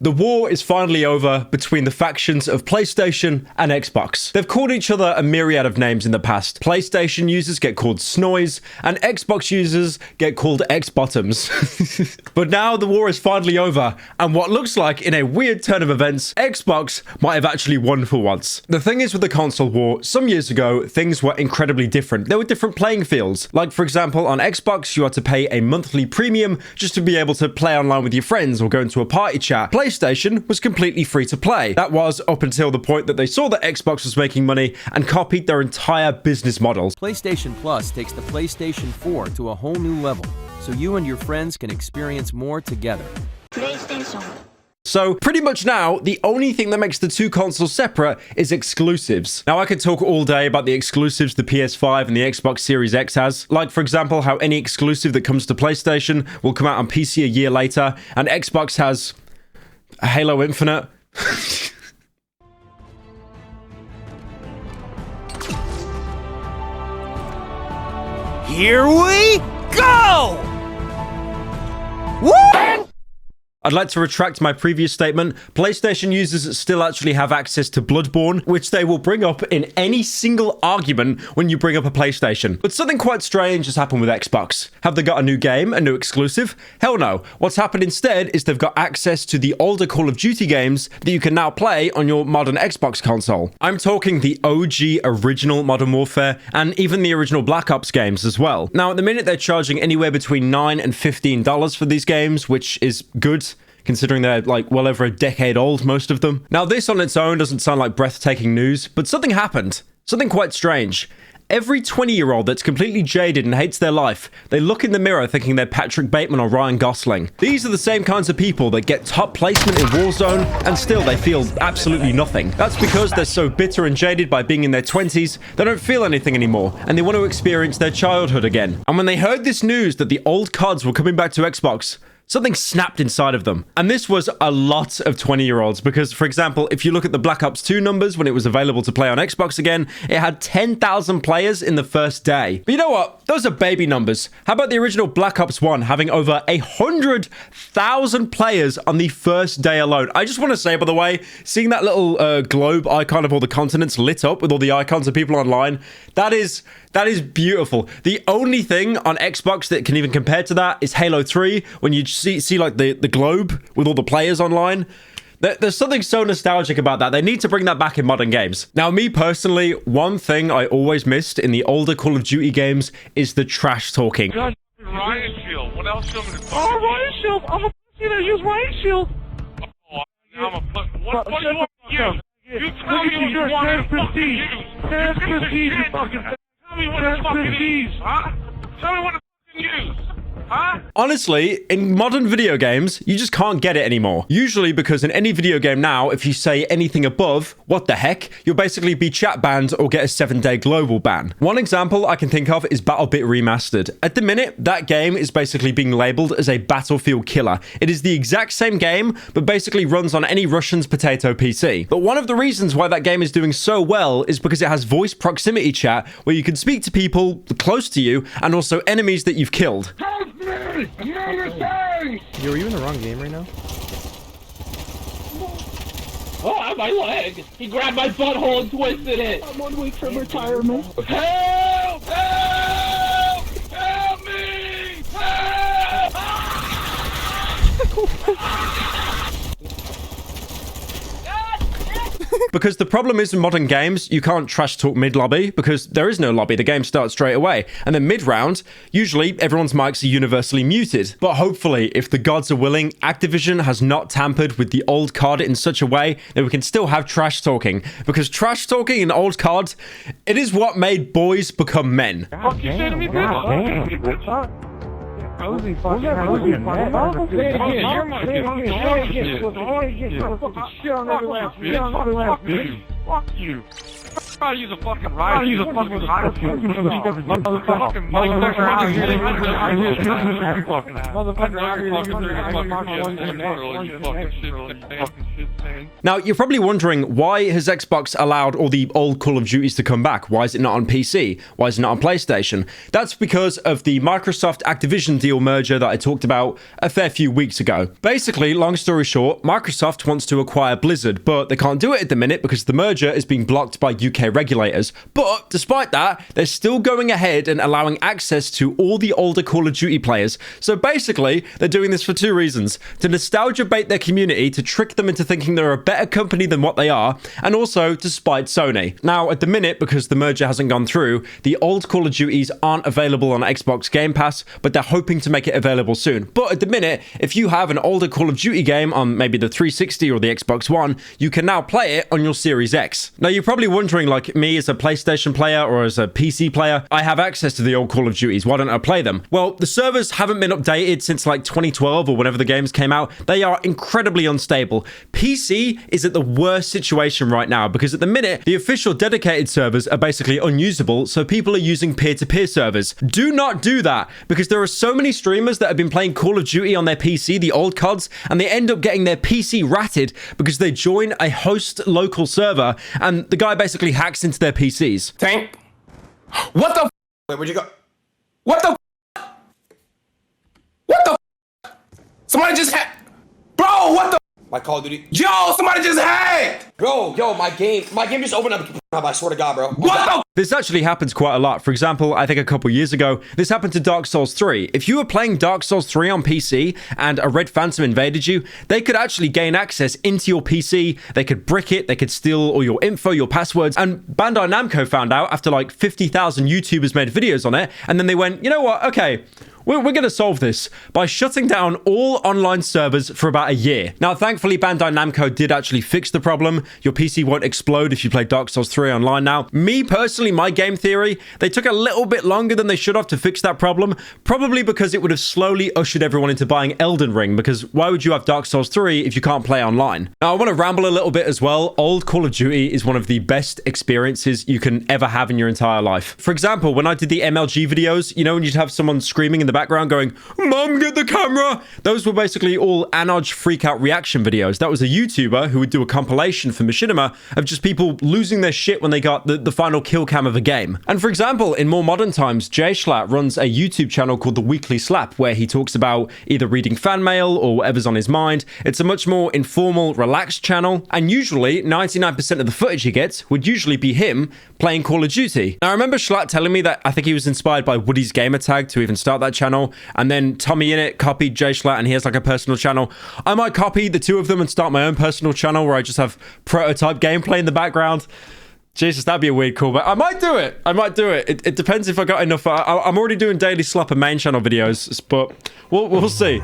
The war is finally over between the factions of PlayStation and Xbox. They've called each other a myriad of names in the past. PlayStation users get called Snoys, and Xbox users get called X-Bottoms. But now the war is finally over, and what looks like, in a weird turn of events, Xbox might have actually won for once. The thing is with the console war, some years ago, things were incredibly different. There were different playing fields. Like, for example, on Xbox, you had to pay a monthly premium just to be able to play online with your friends or go into a party chat. PlayStation was completely free to play. That was up until the point that they saw that Xbox was making money and copied their entire business models. PlayStation Plus takes the PlayStation 4 to a whole new level, so you and your friends can experience more together. PlayStation. So pretty much now, the only thing that makes the two consoles separate is exclusives. Now I could talk all day about the exclusives the PS5 and the Xbox Series X has. Like, for example, how any exclusive that comes to PlayStation will come out on PC a year later, and Xbox has Halo Infinite. Here we go! Woo! I'd like to retract my previous statement. PlayStation users still actually have access to Bloodborne, which they will bring up in any single argument when you bring up a PlayStation. But something quite strange has happened with Xbox. Have they got a new game, a new exclusive? Hell no. What's happened instead is they've got access to the older Call of Duty games that you can now play on your modern Xbox console. I'm talking the OG original Modern Warfare and even the original Black Ops games as well. Now, at the minute, they're charging anywhere between $9 and $15 for these games, which is good, considering they're like well over a decade old, most of them. Now, this on its own doesn't sound like breathtaking news, but something happened. Something quite strange. Every 20-year-old that's completely jaded and hates their life, they look in the mirror thinking they're Patrick Bateman or Ryan Gosling. These are the same kinds of people that get top placement in Warzone, and still they feel absolutely nothing. That's because they're so bitter and jaded by being in their 20s, they don't feel anything anymore, and they want to experience their childhood again. And when they heard this news that the old CODs were coming back to Xbox, something snapped inside of them. And this was a lot of 20-year-olds because, for example, if you look at the Black Ops 2 numbers when it was available to play on Xbox again, it had 10,000 players in the first day. But you know what? Those are baby numbers. How about the original Black Ops 1 having over 100,000 players on the first day alone? I just want to say, by the way, seeing that little globe icon of all the continents lit up with all the icons of people online, that is beautiful. The only thing on Xbox that can even compare to that is Halo 3, when you see like the globe with all the players online. There's something so nostalgic about that. They need to bring that back in modern games. Now, me personally, one thing I always missed in the older Call of Duty games is the trash talking. God, Ryan Shield. What else you want me to talk? Oh, Ryan Shield! I'm a pussy that use Ryan Shield! Oh, I'm a what do you want to use? You tell me what you want to fucking use. That's prestige, you fucking... Tell me what to fucking use, huh? Tell me what to fucking use. Huh? Honestly, in modern video games, you just can't get it anymore. Usually because in any video game now, if you say anything above, what the heck, you'll basically be chat banned or get a 7-day global ban. One example I can think of is BattleBit Remastered. At the minute, that game is basically being labeled as a battlefield killer. It is the exact same game, but basically runs on any Russian's potato PC. But one of the reasons why that game is doing so well is because it has voice proximity chat, where you can speak to people close to you and also enemies that you've killed. Yo, are you in the wrong game right now? Oh, my leg! He grabbed my butthole and twisted it! I'm 1 week from retirement. Help! Help! Help me! Help! Because the problem is in modern games, you can't trash talk mid-lobby because there is no lobby. The game starts straight away. And then mid-round, usually everyone's mics are universally muted. But hopefully, if the gods are willing, Activision has not tampered with the old COD in such a way that we can still have trash talking. Because trash talking in old COD, it is what made boys become men. Fuck you say to me, bitch? Cozy fucking Cozy fucking say it again. You're my Fuck you. Try to use a fucking riot. Use a fucking riot. Now, you're probably wondering, why has Xbox allowed all the old Call of Duties to come back? Why is it not on PC? Why is it not on PlayStation? That's because of the Microsoft Activision deal merger that I talked about a fair few weeks ago. Basically, long story short, Microsoft wants to acquire Blizzard, but they can't do it at the minute because the merger is being blocked by UK regulators. But despite that, they're still going ahead and allowing access to all the older Call of Duty players. So basically, they're doing this for two reasons: to nostalgia bait their community, to trick them into thinking they're a better company than what they are, and also to spite Sony. Now, at the minute, because the merger hasn't gone through, the old Call of Duties aren't available on Xbox Game Pass, but they're hoping to make it available soon. But at the minute, if you have an older Call of Duty game on maybe the 360 or the Xbox One, you can now play it on your Series X. Now, you're probably wondering, like me as a PlayStation player or as a PC player, I have access to the old Call of Duties. Why don't I play them? Well, the servers haven't been updated since like 2012 or whenever the games came out. They are incredibly unstable. PC is at the worst situation right now because at the minute, the official dedicated servers are basically unusable, so people are using peer-to-peer servers. Do not do that, because there are so many streamers that have been playing Call of Duty on their PC, the old CODs, and they end up getting their PC ratted because they join a host local server and the guy basically hacks into their PCs. Tank? What the f? Wait, where'd you go? What the f? What the f? Somebody just hacked. Bro, what the f? My Call of Duty. Yo, somebody just hacked. Bro, yo, my game just opened up. I swear to God, bro. What the f? This actually happens quite a lot. For example, I think a couple years ago, this happened to Dark Souls 3. If you were playing Dark Souls 3 on PC and a Red Phantom invaded you, they could actually gain access into your PC. They could brick it, they could steal all your info, your passwords. And Bandai Namco found out after like 50,000 YouTubers made videos on it. And then they went, you know what? Okay, we're going to solve this by shutting down all online servers for about a year. Now, thankfully, Bandai Namco did actually fix the problem. Your PC won't explode if you play Dark Souls 3 online now. Me, personally, my game theory, they took a little bit longer than they should have to fix that problem, probably because it would have slowly ushered everyone into buying Elden Ring, because why would you have Dark Souls 3 if you can't play online? Now, I want to ramble a little bit as well. Old Call of Duty is one of the best experiences you can ever have in your entire life. For example, when I did the MLG videos, you know, when you'd have someone screaming in the background going, "Mom, get the camera!" Those were basically all Anoj freak-out reaction videos. That was a YouTuber who would do a compilation for Machinima of just people losing their shit when they got the final kill cam of a game. And for example, in more modern times, Jay Schlatt runs a YouTube channel called The Weekly Slap, where he talks about either reading fan mail or whatever's on his mind. It's a much more informal, relaxed channel, and usually 99% of the footage he gets would usually be him playing Call of Duty. Now, I remember Schlatt telling me that I think he was inspired by Woody's Gamertag to even start that channel, and then Tommy Innit copied Jay Schlatt and he has like a personal channel. I might copy the two of them and start my own personal channel where I just have prototype gameplay in the background. Jesus, that'd be a weird call, but I might do it. It depends if I got enough. I'm already doing daily Slap and main channel videos, but we'll see.